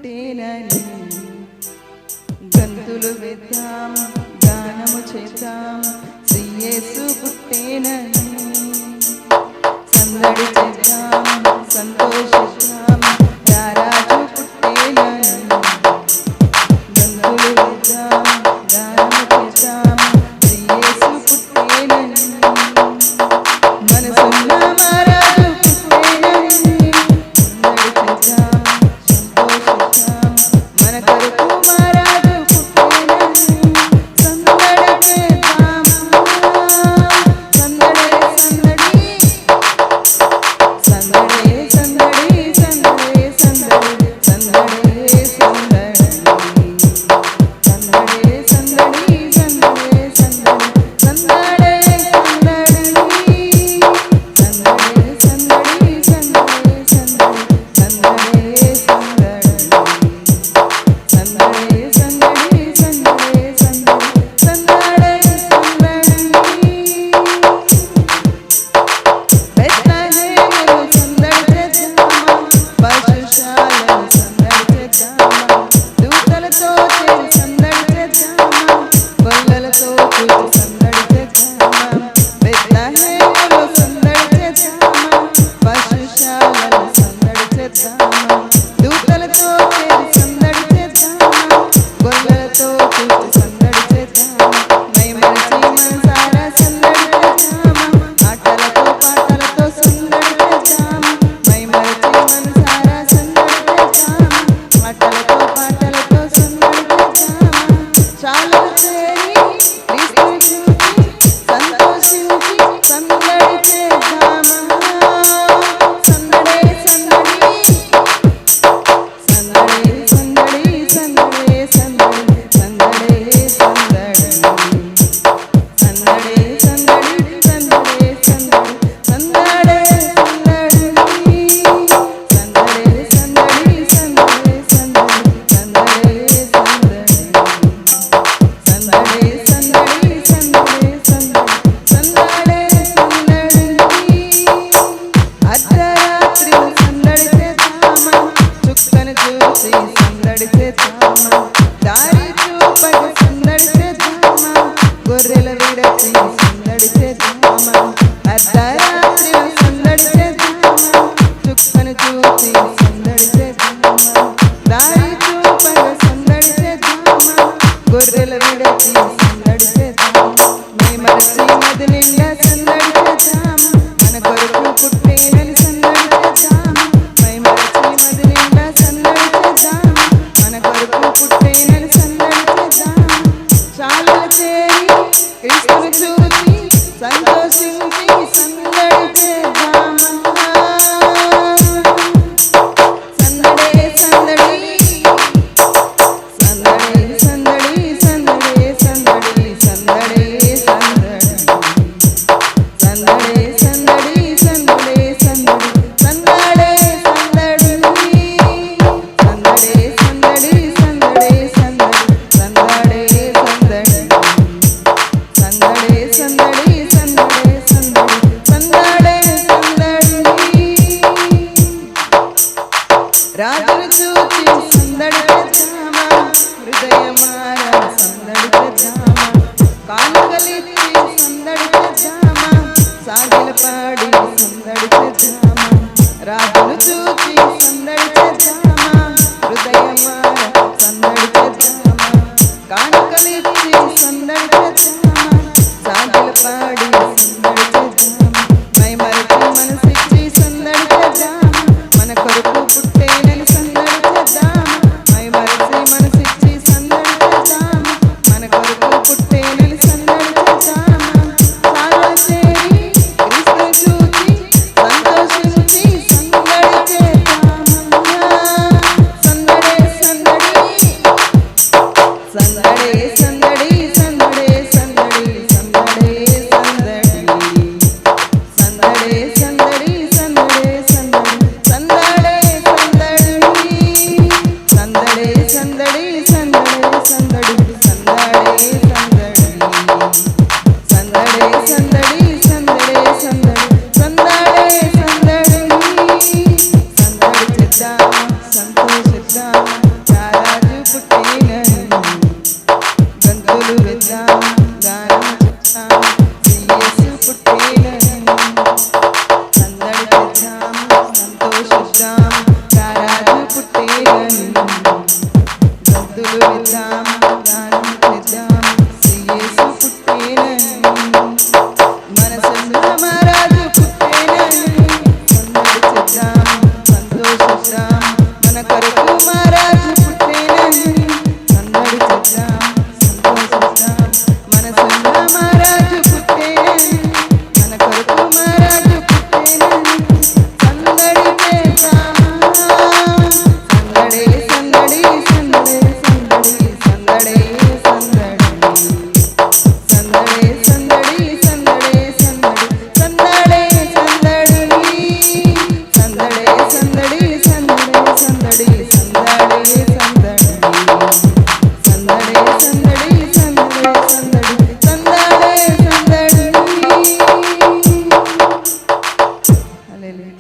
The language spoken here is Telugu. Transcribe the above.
పుట్టేనని గంతులు వేద్దాం గానము చేద్దాం యేసు పుట్టేనని సందడి చేద్దాం సంతోషిద్దాం రారాజు పుట్టేనని గంతులు వేద్దాం గానము చేద్దాం యేసు పుట్టేనని మనసున్న మహారాజు పుట్టేనని సందడి చేద్దాం సంతోషిద్దాం మన కొరకు మహారాజు పుట్టేనని సందడి చేద్దాం సందడి సందడి సందడి సందడి సందడి సందడి సందడి సందడి సందడి సందడి సందడి గొర్రెల విడచి సందడి చేద్దామా అర్ధరాత్రి సందడి చేద్దామా చుక్కను చూసి సందడి చేద్దామా దారి చూపగ సందడి చేద్దామా గొర్రెల విడచి సందడి చేద్దామా మేమరచి మది నిండా సందడి చేద్దామా మన కొరకు పుట్టేనని సందడి చేద్దామా మేమరచి మది నిండా సందడి చేద్దామా మన కొరకు పుట్టేనని సందడి చేద్దామా చాలా చేరి క్రీస్తును చూసి సంతోషించి సందడి చేద్దామా సందడి సందడి సందడి సందడి సందడి సందడి సందడి సందడి సందడి సందడి సందడి సందడి సందడి సందడి సందడి సందడి సందడి సందడి గాజులు